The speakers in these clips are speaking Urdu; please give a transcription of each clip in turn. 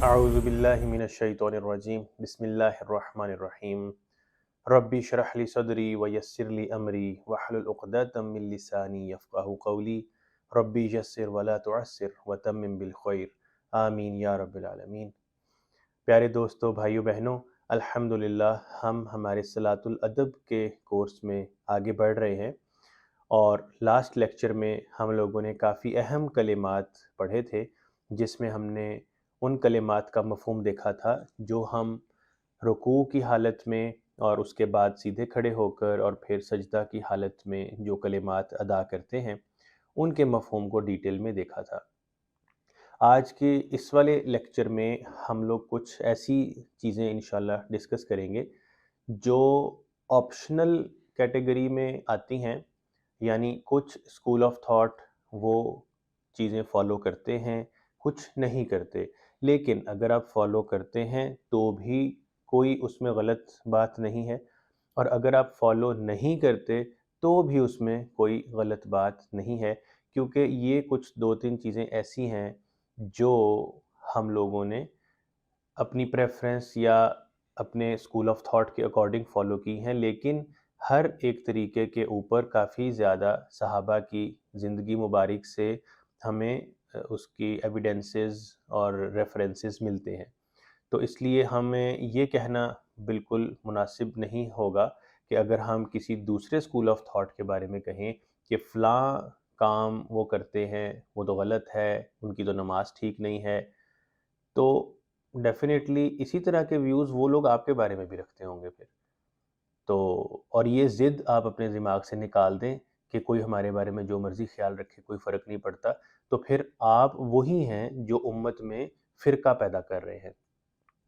اعوذ باللہ من الشیطان الرجیم بسم اللہ الرحمن الرحیم ربی اشرح لی صدری ویسر لی امری واحلل عقدۃ من لسانی یفقہوا قولی ربی یسر ولا تعسر وتمم بالخیر آمین یا رب العالمین۔ پیارے دوستو، بھائیو بہنوں، الحمدللہ ہم ہمارے صلاۃ الادب کے کورس میں آگے بڑھ رہے ہیں، اور لاسٹ لیکچر میں ہم لوگوں نے کافی اہم کلمات پڑھے تھے، جس میں ہم نے ان کلمات کا مفہوم دیکھا تھا جو ہم رکوع کی حالت میں اور اس کے بعد سیدھے کھڑے ہو کر اور پھر سجدہ کی حالت میں جو کلمات ادا کرتے ہیں ان کے مفہوم کو ڈیٹیل میں دیکھا تھا۔ آج کے اس والے لیکچر میں ہم لوگ کچھ ایسی چیزیں انشاءاللہ ڈسکس کریں گے جو آپشنل کیٹیگری میں آتی ہیں، یعنی کچھ اسکول آف تھاٹ وہ چیزیں فالو کرتے ہیں، کچھ نہیں کرتے، لیکن اگر آپ فالو کرتے ہیں تو بھی کوئی اس میں غلط بات نہیں ہے، اور اگر آپ فالو نہیں کرتے تو بھی اس میں کوئی غلط بات نہیں ہے، کیونکہ یہ کچھ دو تین چیزیں ایسی ہیں جو ہم لوگوں نے اپنی پریفرنس یا اپنے اسکول آف تھاٹ کے اکارڈنگ فالو کی ہیں، لیکن ہر ایک طریقے کے اوپر کافی زیادہ صحابہ کی زندگی مبارک سے ہمیں اس کی ایویڈنسز اور ریفرنسز ملتے ہیں۔ تو اس لیے ہمیں یہ کہنا بالکل مناسب نہیں ہوگا کہ اگر ہم کسی دوسرے اسکول آف تھاٹ کے بارے میں کہیں کہ فلاں کام وہ کرتے ہیں وہ تو غلط ہے، ان کی تو نماز ٹھیک نہیں ہے، تو ڈیفینیٹلی اسی طرح کے ویوز وہ لوگ آپ کے بارے میں بھی رکھتے ہوں گے پھر تو، اور یہ ضد آپ اپنے دماغ سے نکال دیں کہ کوئی ہمارے بارے میں جو مرضی خیال رکھے، کوئی فرق نہیں پڑتا، تو پھر آپ وہی ہیں جو امت میں فرقہ پیدا کر رہے ہیں۔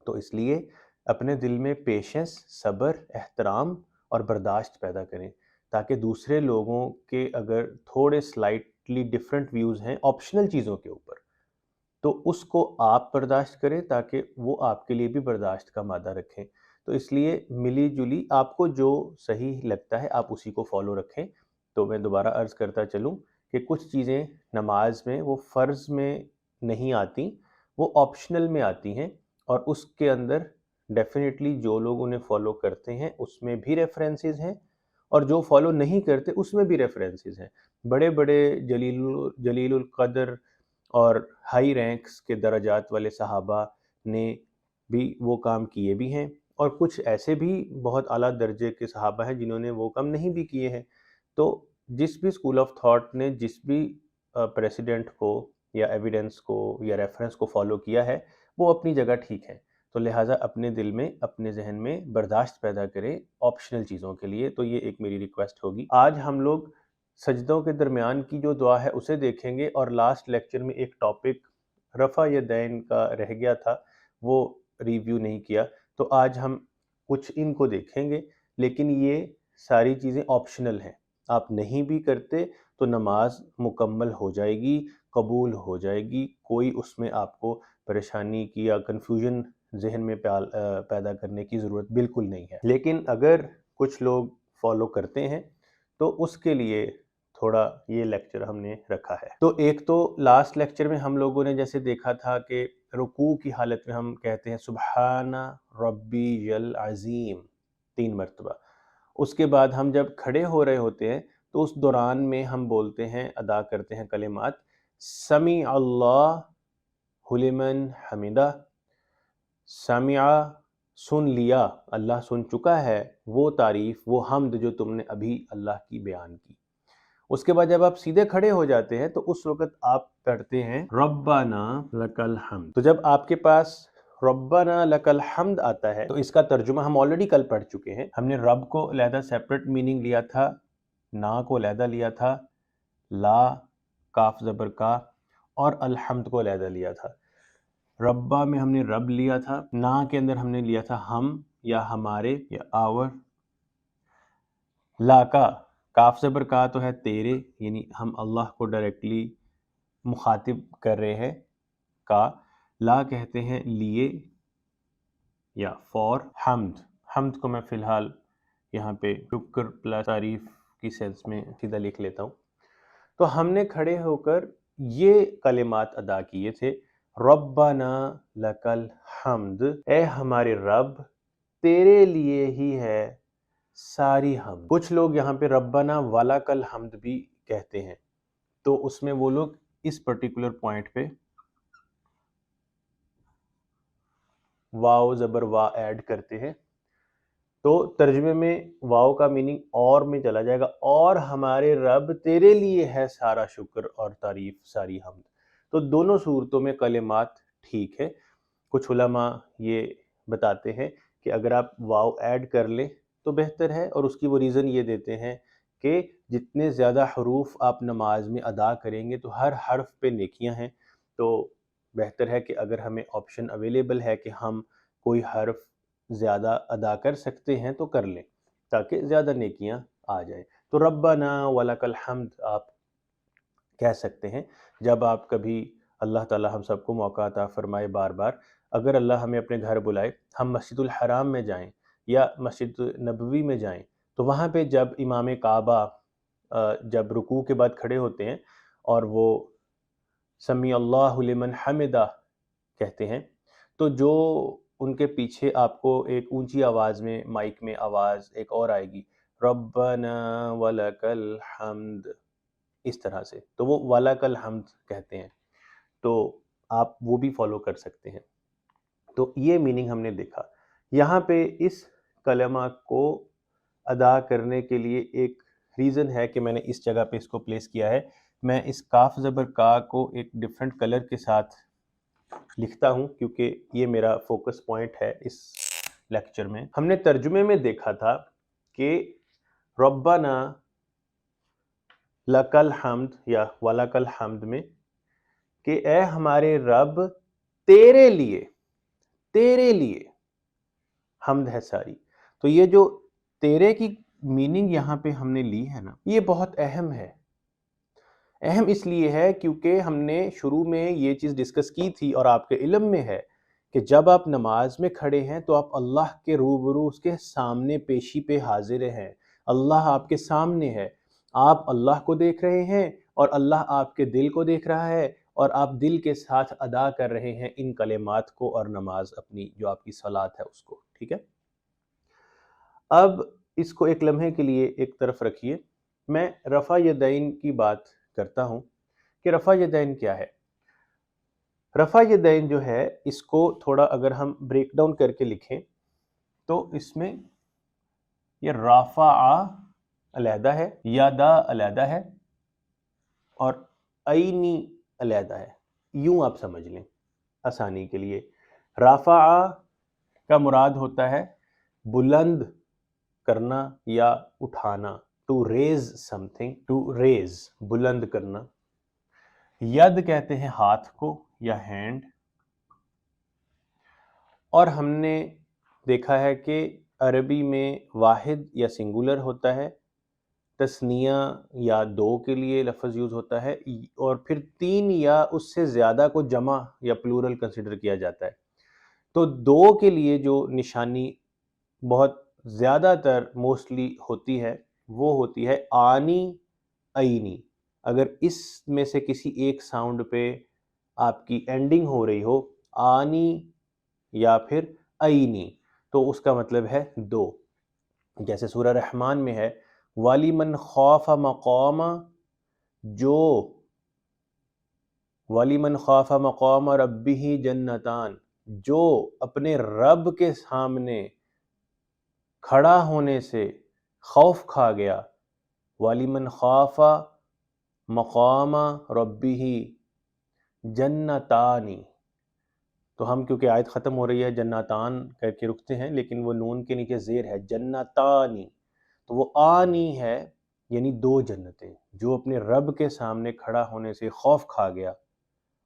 تو اس لیے اپنے دل میں پیشنس، صبر، احترام اور برداشت پیدا کریں، تاکہ دوسرے لوگوں کے اگر تھوڑے سلائٹلی ڈفرینٹ ویوز ہیں آپشنل چیزوں کے اوپر، تو اس کو آپ برداشت کریں تاکہ وہ آپ کے لیے بھی برداشت کا مادہ رکھیں۔ تو اس لیے ملی جلی آپ کو جو صحیح لگتا ہے آپ اسی کو فالو رکھیں۔ تو میں دوبارہ عرض کرتا چلوں کہ کچھ چیزیں نماز میں وہ فرض میں نہیں آتی، وہ آپشنل میں آتی ہیں، اور اس کے اندر ڈیفینیٹلی جو لوگ انہیں فالو کرتے ہیں اس میں بھی ریفرنسز ہیں، اور جو فالو نہیں کرتے اس میں بھی ریفرنسز ہیں۔ بڑے بڑے جلیل القدر اور ہائی رینکس کے درجات والے صحابہ نے بھی وہ کام کیے بھی ہیں، اور کچھ ایسے بھی بہت اعلیٰ درجے کے صحابہ ہیں جنہوں نے وہ کام نہیں بھی کیے ہیں۔ تو جس بھی اسکول آف تھاٹ نے جس بھی پریسیڈنٹ کو یا ایویڈنس کو یا ریفرنس کو فالو کیا ہے وہ اپنی جگہ ٹھیک ہے، تو لہٰذا اپنے دل میں اپنے ذہن میں برداشت پیدا کریں آپشنل چیزوں کے لیے۔ تو یہ ایک میری ریکویسٹ ہوگی۔ آج ہم لوگ سجدوں کے درمیان کی جو دعا ہے اسے دیکھیں گے، اور لاسٹ لیکچر میں ایک ٹاپک رفع یدین کا رہ گیا تھا، وہ ریویو نہیں کیا، تو آج ہم کچھ ان کو دیکھیں گے، لیکن یہ ساری چیزیں آپشنل ہیں، آپ نہیں بھی کرتے تو نماز مکمل ہو جائے گی، قبول ہو جائے گی، کوئی اس میں آپ کو پریشانی کی یا کنفیوژن ذہن میں پیدا کرنے کی ضرورت بالکل نہیں ہے۔ لیکن اگر کچھ لوگ فالو کرتے ہیں تو اس کے لیے تھوڑا یہ لیکچر ہم نے رکھا ہے۔ تو ایک تو لاسٹ لیکچر میں ہم لوگوں نے جیسے دیکھا تھا کہ رکوع کی حالت میں ہم کہتے ہیں سبحان ربی العظیم 3 مرتبہ، اس کے بعد ہم جب کھڑے ہو رہے ہوتے ہیں تو اس دوران میں ہم بولتے ہیں، ادا کرتے ہیں کلمات سمیع اللہ لمن حمدہ، سمع سن لیا، اللہ سن چکا ہے وہ تعریف، وہ حمد جو تم نے ابھی اللہ کی بیان کی۔ اس کے بعد جب آپ سیدھے کھڑے ہو جاتے ہیں تو اس وقت آپ کرتے ہیں ربنا لک الحمد۔ تو جب آپ کے پاس ربنا لک الحمد آتا ہے تو اس کا ترجمہ ہم آلریڈی کل پڑھ چکے ہیں۔ ہم نے رب کو علیحدہ سیپریٹ میننگ لیا تھا، نا کو علیحدہ لیا تھا، لا کاف زبر کا، اور الحمد کو علیحدہ لیا تھا۔ ربا میں ہم نے رب لیا تھا، نا کے اندر ہم نے لیا تھا ہم یا ہمارے یا آور، لا کا کاف زبر کا تو ہے تیرے، یعنی ہم اللہ کو ڈائریکٹلی مخاطب کر رہے ہیں، کا لا کہتے ہیں لیے یا فور، حمد کو میں فی الحال یہاں پہ شکر پلس تعریف کی سینس میں سیدھا لکھ لیتا ہوں۔ تو ہم نے کھڑے ہو کر یہ کلمات ادا کیے تھے، ربنا لکل حمد، اے ہمارے رب تیرے لیے ہی ہے ساری حمد۔ کچھ لوگ یہاں پہ ربنا ولکل حمد بھی کہتے ہیں، تو اس میں وہ لوگ اس پرٹیکولر پوائنٹ پہ واو زبر وا ایڈ کرتے ہیں، تو ترجمے میں واو کا میننگ اور میں چلا جائے گا، اور ہمارے رب تیرے لیے ہے سارا شکر اور تعریف ساری حمد۔ تو دونوں صورتوں میں کلمات ٹھیک ہے۔ کچھ علماء یہ بتاتے ہیں کہ اگر آپ واو ایڈ کر لیں تو بہتر ہے، اور اس کی وہ ریزن یہ دیتے ہیں کہ جتنے زیادہ حروف آپ نماز میں ادا کریں گے تو ہر حرف پہ نیکیاں ہیں، تو بہتر ہے کہ اگر ہمیں آپشن اویلیبل ہے کہ ہم کوئی حرف زیادہ ادا کر سکتے ہیں تو کر لیں تاکہ زیادہ نیکیاں آ جائیں۔ تو ربنا ولک الحمد آپ کہہ سکتے ہیں جب آپ کبھی، اللہ تعالی ہم سب کو موقع عطا فرمائے بار بار، اگر اللہ ہمیں اپنے گھر بلائے، ہم مسجد الحرام میں جائیں یا مسجد نبوی میں جائیں، تو وہاں پہ جب امام کعبہ جب رکوع کے بعد کھڑے ہوتے ہیں اور وہ سمیع اللہ لمن حمدہ کہتے ہیں، تو جو ان کے پیچھے آپ کو ایک اونچی آواز میں مائک میں آواز ایک اور آئے گی، ربنا ولک الحمد، اس طرح سے، تو وہ ولک الحمد کہتے ہیں، تو آپ وہ بھی فالو کر سکتے ہیں۔ تو یہ میننگ ہم نے دیکھا۔ یہاں پہ اس کلمہ کو ادا کرنے کے لیے ایک ریزن ہے کہ میں نے اس جگہ پہ اس کو پلیس کیا ہے۔ میں اس کاف زبر کا کو ایک ڈیفرنٹ کلر کے ساتھ لکھتا ہوں کیونکہ یہ میرا فوکس پوائنٹ ہے اس لیکچر میں۔ ہم نے ترجمے میں دیکھا تھا کہ ربنا لکل حمد یا ولک الحمد میں کہ اے ہمارے رب تیرے لیے حمد ہے ساری۔ تو یہ جو تیرے کی میننگ یہاں پہ ہم نے لی ہے نا، یہ بہت اہم ہے۔ اہم اس لیے ہے کیونکہ ہم نے شروع میں یہ چیز ڈسکس کی تھی اور آپ کے علم میں ہے کہ جب آپ نماز میں کھڑے ہیں تو آپ اللہ کے روبرو اس کے سامنے پیشی پہ حاضر ہیں، اللہ آپ کے سامنے ہے، آپ اللہ کو دیکھ رہے ہیں اور اللہ آپ کے دل کو دیکھ رہا ہے، اور آپ دل کے ساتھ ادا کر رہے ہیں ان کلمات کو اور نماز اپنی جو آپ کی صلات ہے اس کو، ٹھیک ہے؟ اب اس کو ایک لمحے کے لیے ایک طرف رکھیے، میں رفع یدین کی بات کرتا ہوں کہ رفع یدین کیا ہے۔ رفع یدین جو ہے اس کو تھوڑا اگر ہم بریک ڈاؤن کر کے لکھیں تو اس میں یہ رافع علیحدہ ہے، یادا علیحدہ ہے، اور عینی علیحدہ ہے، یوں آپ سمجھ لیں آسانی کے لیے۔ رافع کا مراد ہوتا ہے بلند کرنا یا اٹھانا، to raise something, to raise بلند کرنا۔ ید کہتے ہیں ہاتھ کو یا ہینڈ، اور ہم نے دیکھا ہے کہ عربی میں واحد یا سنگولر ہوتا ہے، تثنیہ یا دو کے لیے لفظ یوز ہوتا ہے، اور پھر تین یا اس سے زیادہ کو جمع یا پلورل کنسیڈر کیا جاتا ہے۔ تو دو کے لیے جو نشانی بہت زیادہ تر موسٹلی ہوتی ہے وہ ہوتی ہے آنی عینی۔ اگر اس میں سے کسی ایک ساؤنڈ پہ آپ کی اینڈنگ ہو رہی ہو آنی یا پھر عینی تو اس کا مطلب ہے دو، جیسے سورہ رحمان میں ہے وَلِمَنْ خَافَ مَقَامَ، جو وَلِمَنْ خَافَ مَقَامَ رَبِّهِ جَنَّتَان، جو اپنے رب کے سامنے کھڑا ہونے سے خوف کھا گیا، وَلِمَنْ خَافَ مَقَامَ رَبِّهِ جَنَّتَانِ، تو ہم کیونکہ آیت ختم ہو رہی ہے جنتان کر کے رکتے ہیں، لیکن وہ نون کے نیچے زیر ہے جنتانی، تو وہ آنی ہے یعنی دو جنتیں، جو اپنے رب کے سامنے کھڑا ہونے سے خوف کھا گیا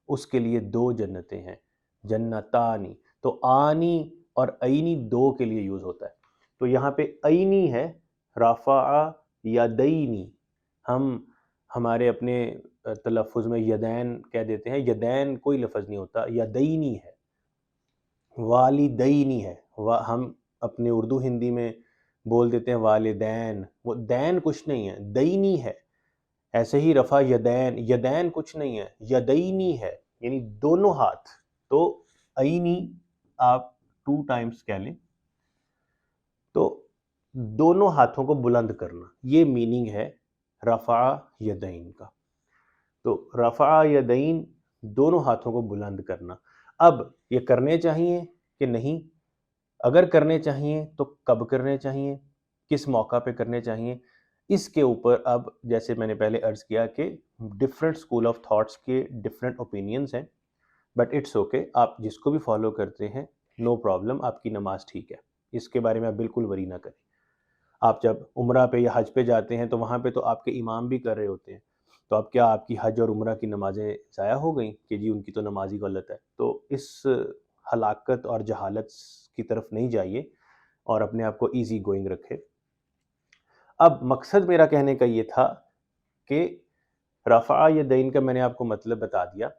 اس کے لیے دو جنتیں ہیں، جنتانی۔ تو آنی اور عینی دو کے لیے یوز ہوتا ہے۔ تو یہاں پہ عینی ہے رافع یدینی، ہم ہمارے اپنے تلفظ میں یدین کہہ دیتے ہیں، یدین کوئی لفظ نہیں ہوتا، یدینی ہے، والدینی ہے، ہم اپنے اردو ہندی میں بول دیتے ہیں والدین، وہ دین کچھ نہیں ہے، دینی ہے۔ ایسے ہی رفع یدین، یدین کچھ نہیں ہے، یدینی ہے، یعنی دونوں ہاتھ، تو عینی آپ 2 ٹائمز کہہ لیں، تو دونوں ہاتھوں کو بلند کرنا، یہ میننگ ہے رفع یدین کا۔ تو رفع یدین دونوں ہاتھوں کو بلند کرنا۔ اب یہ کرنے چاہیے کہ نہیں؟ اگر کرنے چاہیے تو کب کرنے چاہیے، کس موقع پہ کرنے چاہیے، اس کے اوپر اب جیسے میں نے پہلے عرض کیا کہ ڈفرینٹ اسکول آف تھاٹس کے ڈفرینٹ اوپینینز ہیں، بٹ اٹس اوکے، آپ جس کو بھی فالو کرتے ہیں نو پرابلم، آپ کی نماز ٹھیک ہے، اس کے بارے میں آپ بالکل وری نہ کریں۔ آپ جب عمرہ پہ یا حج پہ جاتے ہیں تو وہاں پہ تو آپ کے امام بھی کر رہے ہوتے ہیں، تو اب کیا آپ کی حج اور عمرہ کی نمازیں ضائع ہو گئیں کہ جی ان کی تو نماز ہی غلط ہے؟ تو اس ہلاکت اور جہالت کی طرف نہیں جائیے اور اپنے آپ کو ایزی گوئنگ رکھے۔ اب مقصد میرا کہنے کا یہ تھا کہ رفع یدین کا میں نے آپ کو مطلب بتا دیا۔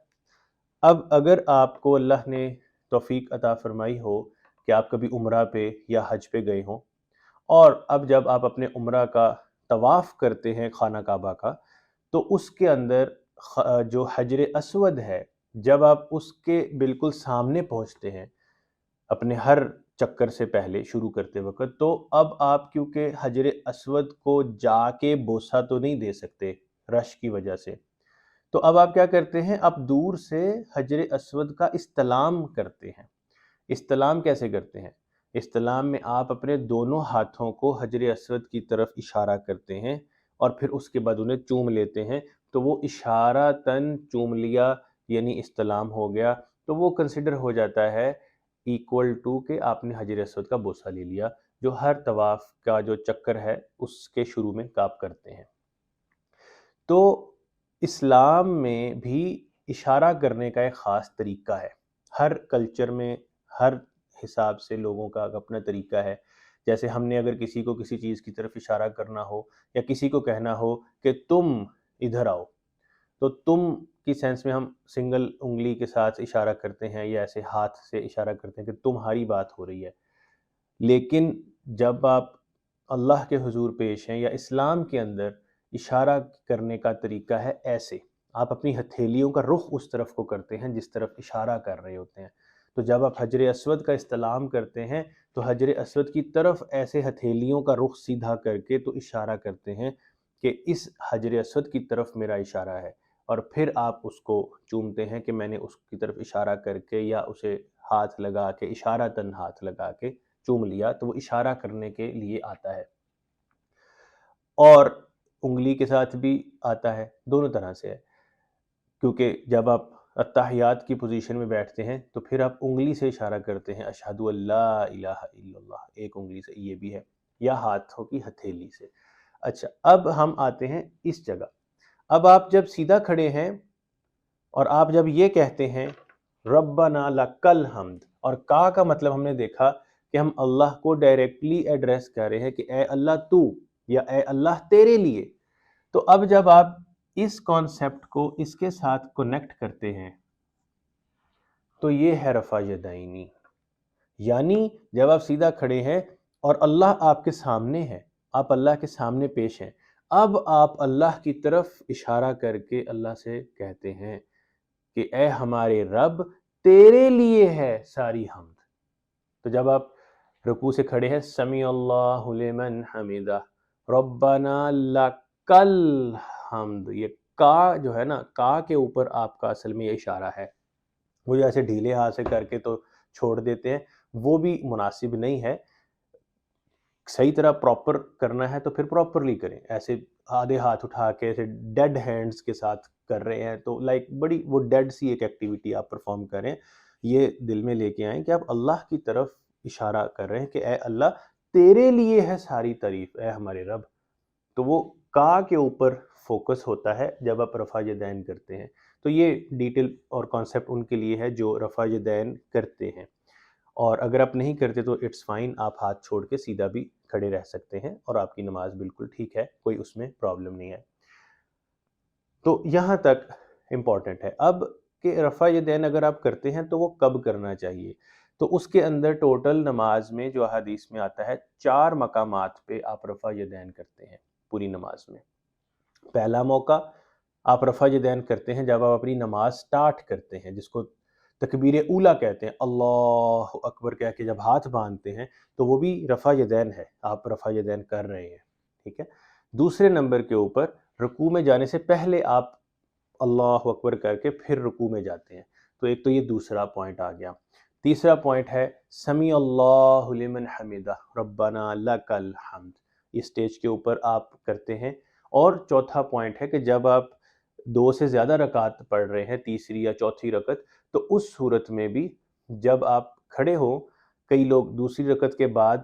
اب اگر آپ کو اللہ نے توفیق عطا فرمائی ہو کہ آپ کبھی عمرہ پہ یا حج پہ گئے ہوں، اور اب جب آپ اپنے عمرہ کا طواف کرتے ہیں خانہ کعبہ کا، تو اس کے اندر جو حجر اسود ہے، جب آپ اس کے بالکل سامنے پہنچتے ہیں اپنے ہر چکر سے پہلے شروع کرتے وقت، تو اب آپ کیونکہ حجر اسود کو جا کے بوسہ تو نہیں دے سکتے رش کی وجہ سے، تو اب آپ کیا کرتے ہیں، آپ دور سے حجر اسود کا استلام کرتے ہیں۔ استلام کیسے کرتے ہیں؟ استلام میں آپ اپنے دونوں ہاتھوں کو حجر اسود کی طرف اشارہ کرتے ہیں اور پھر اس کے بعد انہیں چوم لیتے ہیں، تو وہ اشارتاً چوم لیا یعنی استلام ہو گیا، تو وہ کنسیڈر ہو جاتا ہے ایکول ٹو کہ آپ نے حجر اسود کا بوسہ لے لیا، جو ہر طواف کا جو چکر ہے اس کے شروع میں آپ کرتے ہیں۔ تو اسلام میں بھی اشارہ کرنے کا ایک خاص طریقہ ہے، ہر کلچر میں ہر حساب سے لوگوں کا اپنا طریقہ ہے۔ جیسے ہم نے اگر کسی کو کسی چیز کی طرف اشارہ کرنا ہو یا کسی کو کہنا ہو کہ تم ادھر آؤ، تو تم کی سینس میں ہم سنگل انگلی کے ساتھ اشارہ کرتے ہیں یا ایسے ہاتھ سے اشارہ کرتے ہیں کہ تمہاری بات ہو رہی ہے۔ لیکن جب آپ اللہ کے حضور پیش ہیں یا اسلام کے اندر، اشارہ کرنے کا طریقہ ہے ایسے، آپ اپنی ہتھیلیوں کا رخ اس طرف کو کرتے ہیں جس طرف اشارہ کر رہے ہوتے ہیں۔ تو جب آپ حجر اسود کا استلام کرتے ہیں تو حجر اسود کی طرف ایسے ہتھیلیوں کا رخ سیدھا کر کے تو اشارہ کرتے ہیں کہ اس حجر اسود کی طرف میرا اشارہ ہے، اور پھر آپ اس کو چومتے ہیں کہ میں نے اس کی طرف اشارہ کر کے یا اسے ہاتھ لگا کے، اشارتاً ہاتھ لگا کے چوم لیا، تو وہ اشارہ کرنے کے لیے آتا ہے۔ اور انگلی کے ساتھ بھی آتا ہے، دونوں طرح سے ہے، کیونکہ جب آپ اتحیات کی پوزیشن میں بیٹھتے ہیں تو پھر آپ انگلی سے اشارہ کرتے ہیں اشہد ان لا الہ الا اللہ، ایک انگلی سے، یہ بھی ہے، یا ہاتھوں کی ہتھیلی سے۔ اچھا، اب ہم آتے ہیں اس جگہ۔ اب آپ جب سیدھا کھڑے ہیں اور آپ جب یہ کہتے ہیں ربنا لک الحمد، اور کا مطلب ہم نے دیکھا کہ ہم اللہ کو ڈائریکٹلی ایڈریس کر رہے ہیں کہ اے اللہ تو، یا اے اللہ تیرے لیے۔ تو اب جب آپ اس کانسیپٹ کو اس کے ساتھ کنیکٹ کرتے ہیں تو یہ ہے رفع یدینی، یعنی جب آپ سیدھا کھڑے ہیں اور اللہ آپ کے سامنے ہے، آپ اللہ کے سامنے پیش ہیں، اب آپ اللہ کی طرف اشارہ کر کے اللہ سے کہتے ہیں کہ اے ہمارے رب، تیرے لیے ہے ساری حمد۔ تو جب آپ رکوع سے کھڑے ہیں، سمیع اللہ لمن حمدہ ربنا لک الحمد، یہ کا جو ہے نا، کا کے اوپر آپ کا اصل میں یہ اشارہ ہے۔ وہ ایسے ڈھیلے ہاتھ سے کر کے تو چھوڑ دیتے ہیں، وہ بھی مناسب نہیں ہے۔ صحیح طرح پراپر کرنا ہے تو پھر پراپرلی کریں، ایسے آدھے ہاتھ اٹھا کے ایسے ڈیڈ ہینڈز کے ساتھ کر رہے ہیں تو لائک بڑی وہ ڈیڈ سی ایک ایکٹیویٹی آپ پرفارم کریں۔ یہ دل میں لے کے آئیں کہ آپ اللہ کی طرف اشارہ کر رہے ہیں کہ اے اللہ، تیرے لیے ہے ساری تعریف، اے ہمارے رب۔ تو وہ کا کے اوپر فوکس ہوتا ہے جب آپ رفع یدین کرتے ہیں۔ تو یہ ڈیٹیل اور کانسیپٹ ان کے لیے ہے جو رفع یدین کرتے ہیں، اور اگر آپ نہیں کرتے تو اٹس فائن، آپ ہاتھ چھوڑ کے سیدھا بھی کھڑے رہ سکتے ہیں اور آپ کی نماز بالکل ٹھیک ہے، کوئی اس میں پرابلم نہیں ہے۔ تو یہاں تک امپورٹنٹ ہے۔ اب کہ رفع یدین اگر آپ کرتے ہیں تو وہ کب کرنا چاہیے؟ تو اس کے اندر ٹوٹل نماز میں جو حدیث میں آتا ہے 4 مقامات پہ آپ رفع یدین کرتے ہیں پوری نماز میں۔ پہلا موقع آپ رفع یدین کرتے ہیں جب آپ اپنی نماز سٹارٹ کرتے ہیں، جس کو تکبیر اولا کہتے ہیں، اللہ اکبر کہہ کے جب ہاتھ باندھتے ہیں تو وہ بھی رفع یدین ہے، آپ رفع یدین کر رہے ہیں، ٹھیک ہے۔ دوسرے نمبر کے اوپر رکوع میں جانے سے پہلے آپ اللہ اکبر کر کے پھر رکوع میں جاتے ہیں، تو ایک تو یہ دوسرا پوائنٹ آ گیا۔ تیسرا پوائنٹ ہے سمیع اللہ لمن حمدہ ربنا لک الحمد، اس سٹیج کے اوپر آپ کرتے ہیں۔ اور چوتھا پوائنٹ ہے کہ جب آپ 2 سے زیادہ رکعت پڑھ رہے ہیں، تیسری یا چوتھی رکعت، تو اس صورت میں بھی جب آپ کھڑے ہو، کئی لوگ دوسری رکعت کے بعد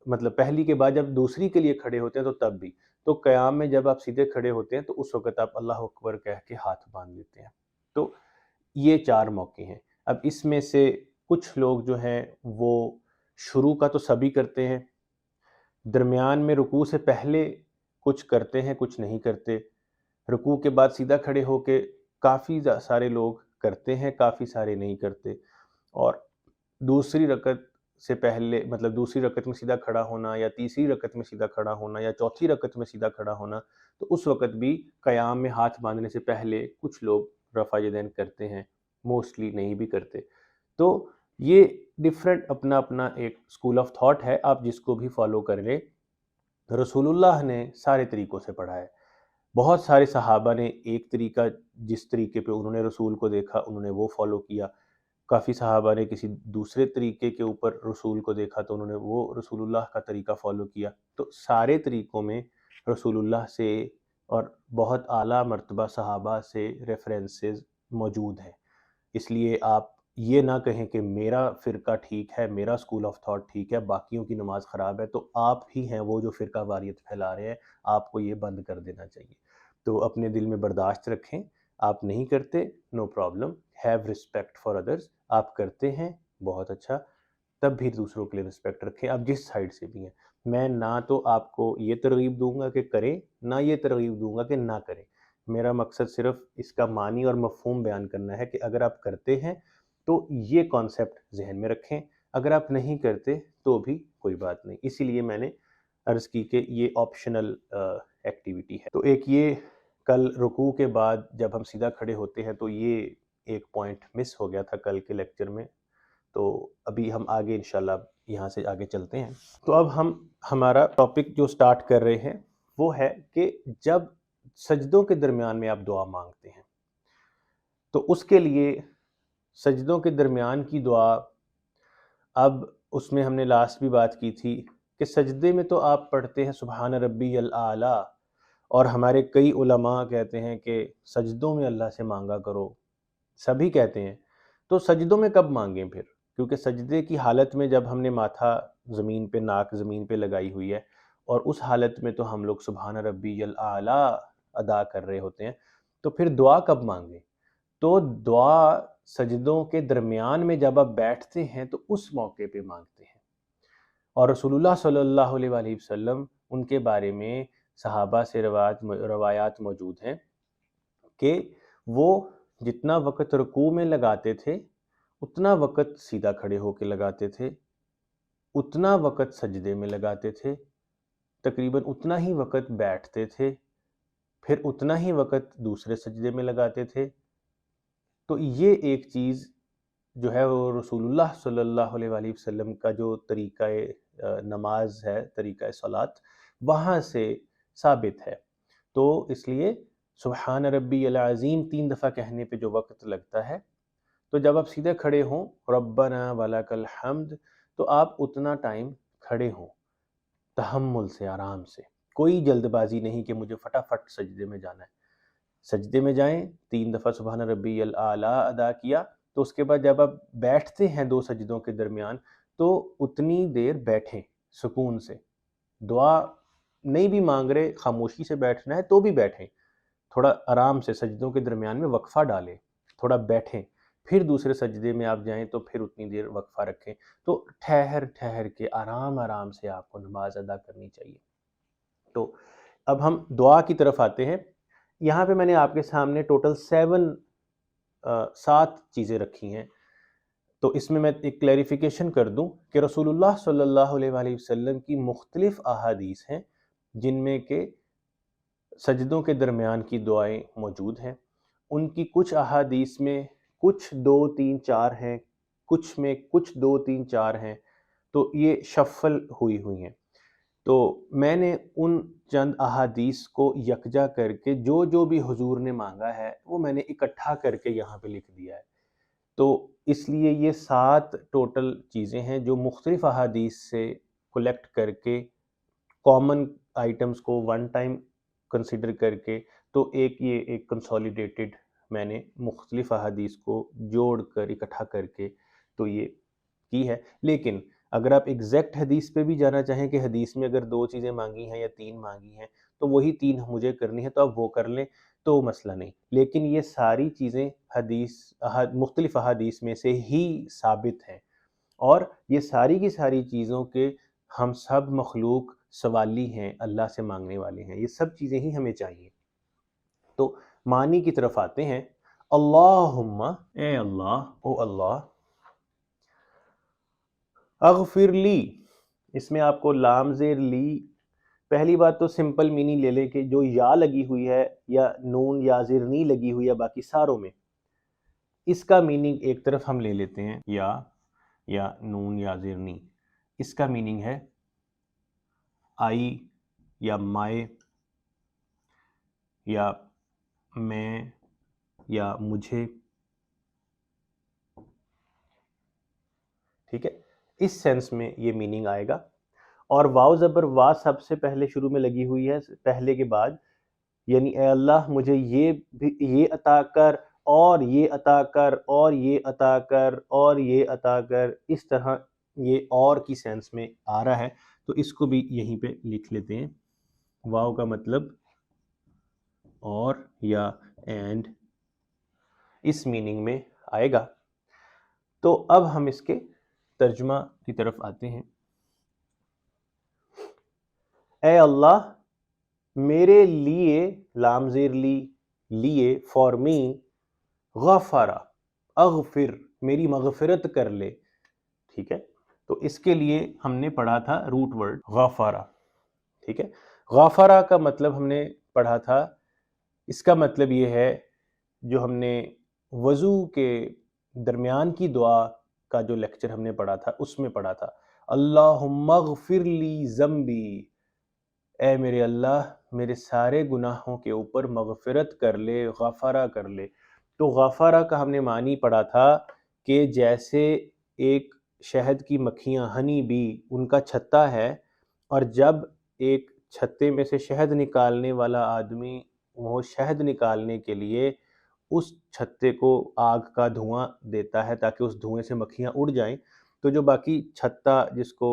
مطلب پہلی کے بعد جب دوسری کے لیے کھڑے ہوتے ہیں تو تب بھی، تو قیام میں جب آپ سیدھے کھڑے ہوتے ہیں تو اس وقت آپ اللہ اکبر کہہ کے ہاتھ باندھ لیتے ہیں۔ تو یہ 4 موقع ہیں۔ اب اس میں سے کچھ لوگ جو ہیں وہ شروع کا تو سبھی کرتے ہیں، درمیان میں رکوع سے پہلے کچھ کرتے ہیں کچھ نہیں کرتے، رکوع کے بعد سیدھا کھڑے ہو کے کافی سارے لوگ کرتے ہیں، کافی سارے نہیں کرتے، اور دوسری رکعت سے پہلے مطلب دوسری رکعت میں سیدھا کھڑا ہونا یا تیسری رکعت میں سیدھا کھڑا ہونا یا چوتھی رکعت میں سیدھا کھڑا ہونا، تو اس وقت بھی قیام میں ہاتھ باندھنے سے پہلے کچھ لوگ رفع یدین کرتے ہیں، موسٹلی نہیں بھی کرتے۔ تو یہ ڈیفرنٹ اپنا اپنا ایک اسکول آف تھاٹ ہے، آپ جس کو بھی فالو کر لیں۔ رسول اللہ نے سارے طریقوں سے پڑھا ہے، بہت سارے صحابہ نے ایک طریقہ جس طریقے پہ انہوں نے رسول کو دیکھا انہوں نے وہ فالو کیا، کافی صحابہ نے کسی دوسرے طریقے کے اوپر رسول کو دیکھا تو انہوں نے وہ رسول اللہ کا طریقہ فالو کیا۔ تو سارے طریقوں میں رسول اللہ سے اور بہت اعلیٰ مرتبہ صحابہ سے ریفرنسز موجود ہیں، اس لیے آپ یہ نہ کہیں کہ میرا فرقہ ٹھیک ہے، میرا اسکول آف تھاٹ ٹھیک ہے، باقیوں کی نماز خراب ہے، تو آپ ہی ہیں وہ جو فرقہ واریت پھیلا رہے ہیں، آپ کو یہ بند کر دینا چاہیے۔ تو اپنے دل میں برداشت رکھیں، آپ نہیں کرتے no problem, have respect for others, آپ کرتے ہیں بہت اچھا، تب بھی دوسروں کے لیے رسپیکٹ رکھیں، آپ جس سائڈ سے بھی ہیں۔ میں نہ تو آپ کو یہ ترغیب دوں گا کہ کریں، نہ یہ ترغیب دوں گا کہ نہ کریں، میرا مقصد صرف اس کا معنی اور مفہوم بیان کرنا ہے کہ اگر آپ کرتے ہیں تو یہ کانسیپٹ ذہن میں رکھیں، اگر آپ نہیں کرتے تو بھی کوئی بات نہیں، اسی لیے میں نے عرض کی کہ یہ آپشنل ایکٹیویٹی ہے۔ تو ایک یہ کل رکوع کے بعد جب ہم سیدھا کھڑے ہوتے ہیں تو یہ ایک پوائنٹ مس ہو گیا تھا کل کے لیکچر میں، تو ابھی ہم آگے انشاءاللہ یہاں سے آگے چلتے ہیں۔ تو اب ہم ہمارا ٹاپک جو سٹارٹ کر رہے ہیں وہ ہے کہ جب سجدوں کے درمیان میں آپ دعا مانگتے ہیں تو اس کے لیے سجدوں کے درمیان کی دعا، اب اس میں ہم نے لاسٹ بھی بات کی تھی کہ سجدے میں تو آپ پڑھتے ہیں سبحان ربی الاعلیٰ، اور ہمارے کئی علماء کہتے ہیں کہ سجدوں میں اللہ سے مانگا کرو، سبھی کہتے ہیں، تو سجدوں میں کب مانگیں پھر؟ کیونکہ سجدے کی حالت میں جب ہم نے ماتھا زمین پہ، ناک زمین پہ لگائی ہوئی ہے، اور اس حالت میں تو ہم لوگ سبحان ربی الاعلیٰ ادا کر رہے ہوتے ہیں، تو پھر دعا کب مانگیں؟ تو دعا سجدوں کے درمیان میں جب آپ بیٹھتے ہیں تو اس موقع پہ مانگتے ہیں، اور رسول اللہ صلی اللہ علیہ وآلہ وسلم ان کے بارے میں صحابہ سے روایات موجود ہیں کہ وہ جتنا وقت رکوع میں لگاتے تھے اتنا وقت سیدھا کھڑے ہو کے لگاتے تھے، اتنا وقت سجدے میں لگاتے تھے، تقریباً اتنا ہی وقت بیٹھتے تھے، پھر اتنا ہی وقت دوسرے سجدے میں لگاتے تھے۔ تو یہ ایک چیز جو ہے وہ رسول اللہ صلی اللہ علیہ وآلہ وسلم کا جو طریقہ نماز ہے، طریقہ صلاۃ، وہاں سے ثابت ہے۔ تو اس لیے سبحان ربی العظیم 3 دفعہ کہنے پہ جو وقت لگتا ہے، تو جب آپ سیدھے کھڑے ہوں ربنا ولک الحمد، تو آپ اتنا ٹائم کھڑے ہوں تحمل سے، آرام سے، کوئی جلد بازی نہیں کہ مجھے فٹافٹ سجدے میں جانا ہے۔ سجدے میں جائیں، 3 دفعہ سبحان ربی الاعلیٰ ادا کیا، تو اس کے بعد جب آپ بیٹھتے ہیں 2 سجدوں کے درمیان تو اتنی دیر بیٹھیں سکون سے، دعا نہیں بھی مانگ رہے، خاموشی سے بیٹھنا ہے تو بھی بیٹھیں، تھوڑا آرام سے سجدوں کے درمیان میں وقفہ ڈالیں، تھوڑا بیٹھیں، پھر دوسرے سجدے میں آپ جائیں تو پھر اتنی دیر وقفہ رکھیں، تو ٹھہر ٹھہر کے آرام سے آپ کو نماز ادا کرنی چاہیے۔ تو اب ہم دعا کی طرف آتے ہیں۔ یہاں پہ میں نے آپ کے سامنے ٹوٹل 7 چیزیں رکھی ہیں، تو اس میں ایک کلیریفیکیشن کر دوں کہ رسول اللہ صلی اللہ علیہ وآلہ وسلم کی مختلف احادیث ہیں جن میں کہ سجدوں کے درمیان کی دعائیں موجود ہیں۔ ان کی کچھ احادیث میں کچھ 2 3 4 ہیں، کچھ میں کچھ 2 3 4 ہیں، تو یہ شفل ہوئی ہیں۔ تو میں نے ان چند احادیث کو یکجا کر کے جو بھی حضور نے مانگا ہے وہ میں نے اکٹھا کر کے یہاں پہ لکھ دیا ہے۔ تو اس لیے یہ 7 ٹوٹل چیزیں ہیں جو مختلف احادیث سے کلیکٹ کر کے کامن آئٹمز کو ون ٹائم کنسیڈر کر کے تو ایک کنسولیڈیٹڈ میں نے مختلف احادیث کو جوڑ کر اکٹھا کر کے تو یہ کی ہے۔ لیکن اگر آپ ایگزیکٹ حدیث پہ بھی جانا چاہیں کہ حدیث میں اگر 2 چیزیں مانگی ہیں یا 3 مانگی ہیں تو وہی 3 مجھے کرنی ہے تو آپ وہ کر لیں تو مسئلہ نہیں، لیکن یہ ساری چیزیں مختلف احادیث میں سے ہی ثابت ہیں، اور یہ ساری کی ساری چیزوں کے ہم سب مخلوق سوالی ہیں، اللہ سے مانگنے والے ہیں، یہ سب چیزیں ہی ہمیں چاہیے۔ تو معنی کی طرف آتے ہیں، اللہم اے اللہ، او اللہ، اغفر لی، اس میں آپ کو لام زیر لی، پہلی بات تو سمپل میننگ لے لیں کہ جو یا لگی ہوئی ہے یا نون یا زیر نہیں لگی ہوئی ہے باقی ساروں میں، اس کا میننگ ایک طرف ہم لے لیتے ہیں، یا نون یا زیر نہیں، اس کا میننگ ہے آئی یا مائے یا میں یا مجھے، ٹھیک ہے، اس سینس میں یہ میننگ آئے گا۔ اور واو زبر وا سب سے پہلے شروع میں لگی ہوئی ہے پہلے کے بعد، یعنی اے اللہ مجھے یہ عطا کر اور یہ عطا کر اور یہ عطا کر اور یہ عطا کر، اس طرح یہ اور کی سینس میں آ رہا ہے، تو اس کو بھی یہیں پہ لکھ لیتے ہیں۔ واو کا مطلب اور یا اینڈ، اس میننگ میں آئے گا۔ تو اب ہم اس کے ترجمہ کی طرف آتے ہیں۔ اے اللہ میرے لیے، لام زیر لیے، فار می، غفرا، اغفر، میری مغفرت کر لے، ٹھیک ہے، تو اس کے لیے ہم نے پڑھا تھا روٹ ورڈ غفرا، ٹھیک ہے۔ غفرا کا مطلب ہم نے پڑھا تھا، اس کا مطلب یہ ہے جو ہم نے وضو کے درمیان کی دعا کا جو لیکچر ہم نے پڑھا تھا اس میں پڑھا تھا، اللہم اغفر لی ذنبی، اے میرے اللہ میرے سارے گناہوں کے اوپر مغفرت کر لے، غفرہ کر لے۔ تو غفرہ کا ہم نے معنی پڑھا تھا کہ جیسے ایک شہد کی مکھیاں، ہنی بی، ان کا چھتا ہے، اور جب ایک چھتے میں سے شہد نکالنے والا آدمی وہ شہد نکالنے کے لیے اس چھتے کو آگ کا دھواں دیتا ہے تاکہ اس دھوئیں سے مکھیاں اڑ جائیں، تو جو باقی چھتا، جس کو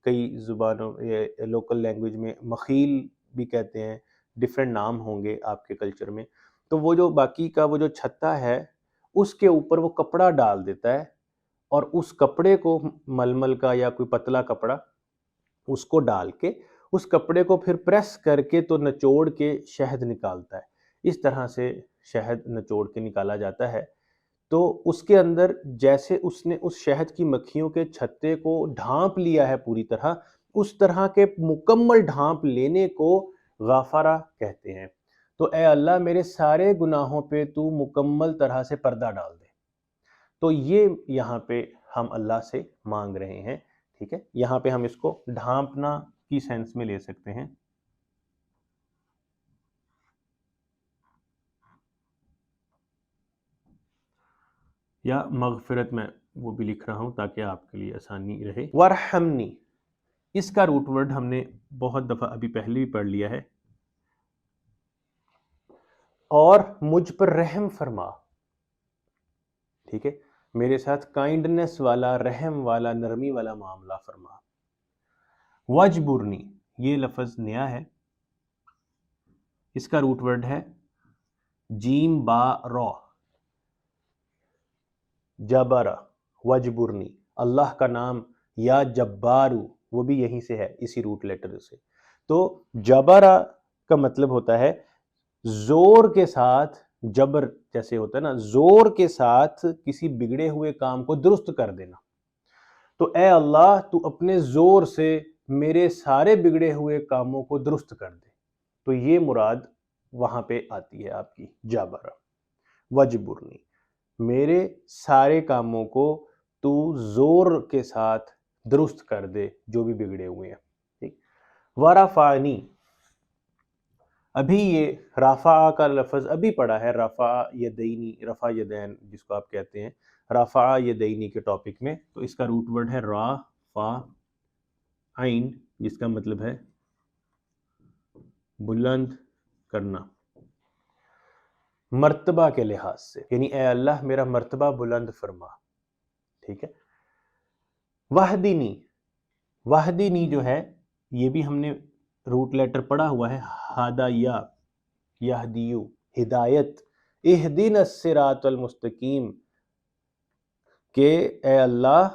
کئی زبانوں لوکل لینگویج میں مخیل بھی کہتے ہیں، ڈیفرنٹ نام ہوں گے آپ کے کلچر میں، تو وہ جو باقی کا وہ جو چھتا ہے اس کے اوپر وہ کپڑا ڈال دیتا ہے، اور اس کپڑے کو ململ کا یا کوئی پتلا کپڑا اس کو ڈال کے اس کپڑے کو پھر پریس کر کے تو نچوڑ کے شہد نکالتا ہے، اس طرح سے شہد نچوڑ کے نکالا جاتا ہے۔ تو اس کے اندر جیسے اس نے اس شہد کی مکھیوں کے چھتے کو ڈھانپ لیا ہے پوری طرح، اس طرح کے مکمل ڈھانپ لینے کو غفرہ کہتے ہیں۔ تو اے اللہ میرے سارے گناہوں پہ تو مکمل طرح سے پردہ ڈال دے، تو یہ یہاں پہ ہم اللہ سے مانگ رہے ہیں، ٹھیک ہے۔ یہاں پہ ہم اس کو ڈھانپنا کی سینس میں لے سکتے ہیں۔ یا مغفرت، میں وہ بھی لکھ رہا ہوں تاکہ آپ کے لیے آسانی رہے۔ ورحمنی، اس کا روٹ ورڈ ہم نے بہت دفعہ ابھی پہلے بھی پڑھ لیا ہے، اور مجھ پر رحم فرما، ٹھیک ہے، میرے ساتھ کائنڈنس والا، رحم والا، نرمی والا معاملہ فرما۔ وجبرنی، یہ لفظ نیا ہے، اس کا روٹ ورڈ ہے جیم با رو، جبرا، وجبرنی، اللہ کا نام یا جبارو وہ بھی یہیں سے ہے، اسی روٹ لیٹر سے۔ تو جبرا کا مطلب ہوتا ہے زور کے ساتھ، جبر جیسے ہوتا ہے نا، زور کے ساتھ کسی بگڑے ہوئے کام کو درست کر دینا۔ تو اے اللہ تو اپنے زور سے میرے سارے بگڑے ہوئے کاموں کو درست کر دے، تو یہ مراد وہاں پہ آتی ہے آپ کی جبرا، وجبرنی۔ میرے سارے کاموں کو تو زور کے ساتھ درست کر دے جو بھی بگڑے ہوئے ہیں. ٹھیک. ورفعنی، ابھی یہ رفع کا لفظ ابھی پڑا ہے، رفع یدینی، رفع یدین جس کو آپ کہتے ہیں، رفع یدینی کے ٹاپک میں. تو اس کا روٹ ورڈ ہے را فا عین، جس کا مطلب ہے بلند کرنا مرتبہ کے لحاظ سے، یعنی اے اللہ میرا مرتبہ بلند فرما. ٹھیک ہے. وحدینی، وحدینی جو ہے یہ بھی ہم نے روٹ لیٹر پڑھا ہوا ہے، ہدایا یہدیو، ہدایت، اہدنا الصراط المستقیم، کہ اے اللہ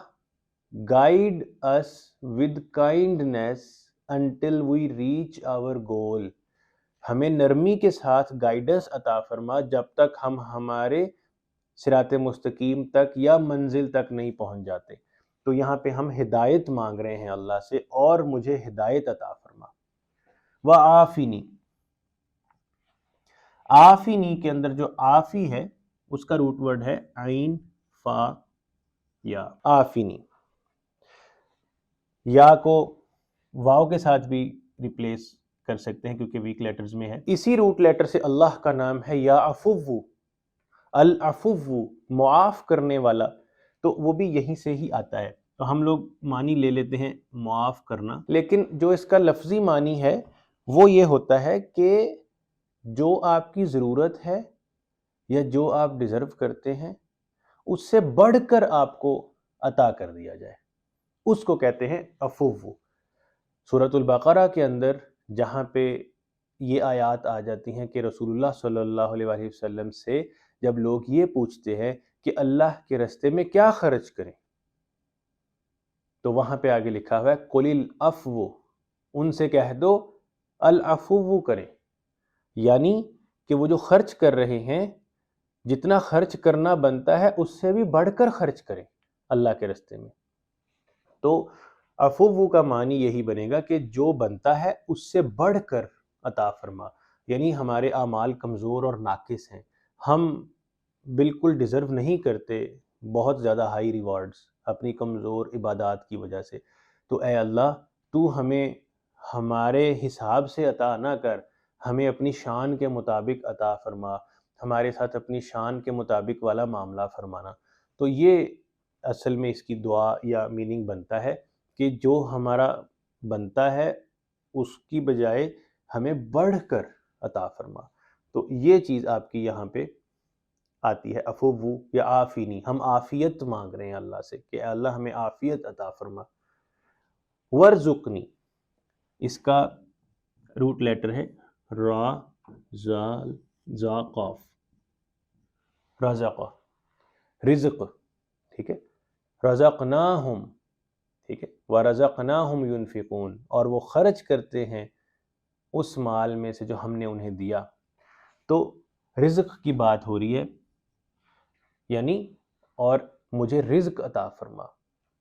guide us with kindness until we reach our goal، ہمیں نرمی کے ساتھ گائیڈنس عطا فرما جب تک ہم ہمارے صراط مستقیم تک یا منزل تک نہیں پہنچ جاتے. تو یہاں پہ ہم ہدایت مانگ رہے ہیں اللہ سے، اور مجھے ہدایت عطا فرما. وعافنی، عافنی کے اندر جو عافی ہے اس کا روٹ ورڈ ہے عین فا یا. عافنی، یا کو واو کے ساتھ بھی ریپلیس کر سکتے ہیں کیونکہ ویک لیٹرز میں ہے. اسی روٹ لیٹر سے اللہ کا نام ہے یا عفو، العفو معاف کرنے والا، تو وہ بھی یہیں سے ہی آتا ہے. تو ہم لوگ معنی لے لیتے ہیں معاف کرنا، لیکن جو اس کا لفظی معنی ہے وہ یہ ہوتا ہے کہ جو آپ کی ضرورت ہے یا جو آپ ڈیزرو کرتے ہیں اس سے بڑھ کر آپ کو عطا کر دیا جائے، اس کو کہتے ہیں عفو. سورۃ البقرہ کے اندر جہاں پہ یہ آیات آ جاتی ہیں کہ رسول اللہ صلی اللہ علیہ وآلہ وسلم سے جب لوگ یہ پوچھتے ہیں کہ اللہ کے راستے میں کیا خرچ کریں، تو وہاں پہ آگے لکھا ہوا ہے قُلِ الْعَفْوُ، ان سے کہہ دو العفو کریں، یعنی کہ وہ جو خرچ کر رہے ہیں جتنا خرچ کرنا بنتا ہے اس سے بھی بڑھ کر خرچ کریں اللہ کے راستے میں. تو عفو کا معنی یہی بنے گا کہ جو بنتا ہے اس سے بڑھ کر عطا فرما، یعنی ہمارے اعمال کمزور اور ناقص ہیں، ہم بالکل ڈیزرو نہیں کرتے بہت زیادہ ہائی ریوارڈز اپنی کمزور عبادات کی وجہ سے. تو اے اللہ تو ہمیں ہمارے حساب سے عطا نہ کر، ہمیں اپنی شان کے مطابق عطا فرما، ہمارے ساتھ اپنی شان کے مطابق والا معاملہ فرمانا. تو یہ اصل میں اس کی دعا یا میننگ بنتا ہے کہ جو ہمارا بنتا ہے اس کی بجائے ہمیں بڑھ کر عطا فرما. تو یہ چیز آپ کی یہاں پہ آتی ہے عفو یا عافینی، ہم عافیت مانگ رہے ہیں اللہ سے کہ اے اللہ ہمیں عافیت عطا فرما. ورزقنی، اس کا روٹ لیٹر ہے را زال زا قاف، رزق، رزق. ٹھیک ہے. رزقناہم، ٹھیک ہے، ورزقناہم ینفقون، اور وہ خرچ کرتے ہیں اس مال میں سے جو ہم نے انہیں دیا. تو رزق کی بات ہو رہی ہے، یعنی اور مجھے رزق عطا فرما.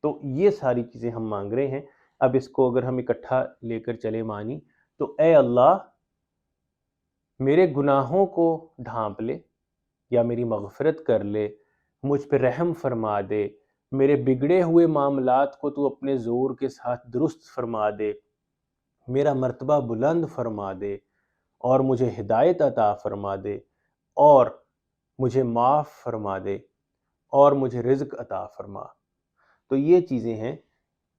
تو یہ ساری چیزیں ہم مانگ رہے ہیں. اب اس کو اگر ہم اکٹھا لے کر چلے معنی، تو اے اللہ میرے گناہوں کو ڈھانپ لے یا میری مغفرت کر لے، مجھ پہ رحم فرما دے، میرے بگڑے ہوئے معاملات کو تو اپنے زور کے ساتھ درست فرما دے، میرا مرتبہ بلند فرما دے، اور مجھے ہدایت عطا فرما دے، اور مجھے معاف فرما دے، اور مجھے رزق عطا فرما. تو یہ چیزیں ہیں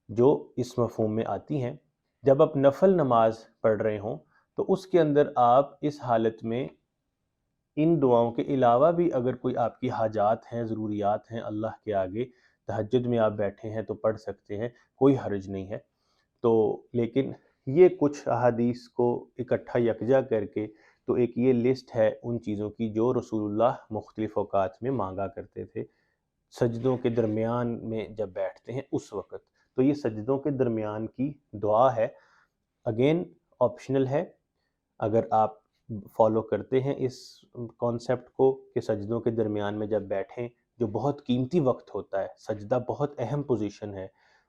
جو اس مفہوم میں آتی ہیں. جب آپ نفل نماز پڑھ رہے ہوں تو اس کے اندر آپ اس حالت میں ان دعاؤں کے علاوہ بھی اگر کوئی آپ کی حاجات ہیں، ضروریات ہیں اللہ کے آگے، تہجد میں آپ بیٹھے ہیں تو پڑھ سکتے ہیں، کوئی حرج نہیں ہے. تو لیکن یہ کچھ احادیث کو اکٹھا یکجا کر کے تو ایک یہ لسٹ ہے ان چیزوں کی جو رسول اللہ مختلف اوقات میں مانگا کرتے تھے سجدوں کے درمیان میں جب بیٹھتے ہیں اس وقت. تو یہ سجدوں کے درمیان کی دعا ہے، اگین آپشنل ہے. اگر آپ فالو کرتے ہیں اس کانسیپٹ کو کہ سجدوں کے درمیان میں جب بیٹھیں، جو بہت قیمتی وقت ہوتا ہے، سجدہ بہت اہم پوزیشن ہے،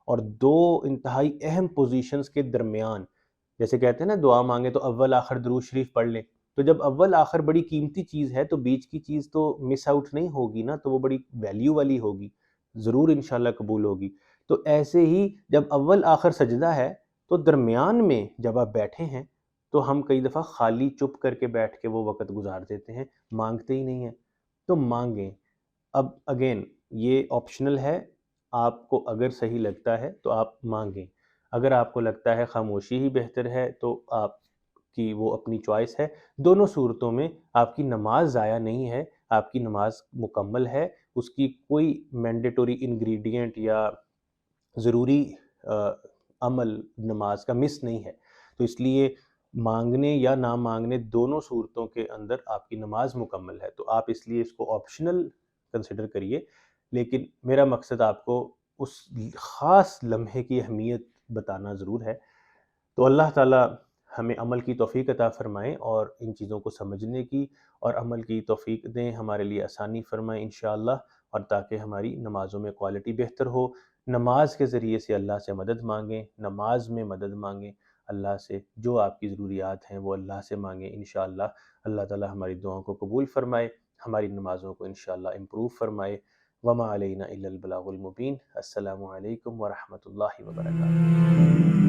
اور دو انتہائی اہم پوزیشنز کے درمیان، جیسے کہتے ہیں نا دعا مانگے تو اول آخر درود شریف پڑھ لیں، تو جب اول آخر بڑی قیمتی چیز ہے تو بیچ کی چیز تو مس آؤٹ نہیں ہوگی نا، تو وہ بڑی ویلیو والی ہوگی، ضرور انشاءاللہ قبول ہوگی۔ تو ایسے ہی جب اول آخر سجدہ ہے تو درمیان میں جب آپ بیٹھے ہیں تو ہم کئی دفعہ خالی چپ کر کے بیٹھ کے وہ وقت گزار دیتے ہیں، مانگتے ہی نہیں ہیں۔ تو مانگیں۔ اب اگین یہ آپشنل ہے، آپ کو اگر صحیح لگتا ہے تو آپ مانگیں، اگر آپ کو لگتا ہے خاموشی ہی بہتر ہے تو آپ کی وہ اپنی چوائس ہے۔ دونوں صورتوں میں آپ کی نماز ضائع نہیں ہے، آپ کی نماز مکمل ہے، اس کی کوئی مینڈیٹوری انگریڈینٹ یا ضروری عمل نماز کا مس نہیں ہے۔ تو اس لیے مانگنے یا نہ مانگنے دونوں صورتوں کے اندر آپ کی نماز مکمل ہے، تو آپ اس لیے اس کو آپشنل کنسیڈر کریے، لیکن میرا مقصد آپ کو اس خاص لمحے کی اہمیت بتانا ضرور ہے۔ تو اللہ تعالیٰ ہمیں عمل کی توفیق عطا فرمائیں اور ان چیزوں کو سمجھنے کی اور عمل کی توفیق دیں، ہمارے لیے آسانی فرمائیں انشاءاللہ، اور تاکہ ہماری نمازوں میں کوالٹی بہتر ہو۔ نماز کے ذریعے سے اللہ سے مدد مانگیں، نماز میں مدد مانگیں اللہ سے، جو آپ کی ضروریات ہیں وہ اللہ سے مانگیں انشاءاللہ۔ اللہ تعالیٰ ہماری دعاؤں کو قبول فرمائے، ہماری نمازوں کو انشاءاللہ امپروو فرمائے۔ وما علینا الا البلاغ المبین۔ السلام علیکم ورحمۃ اللہ وبرکاتہ۔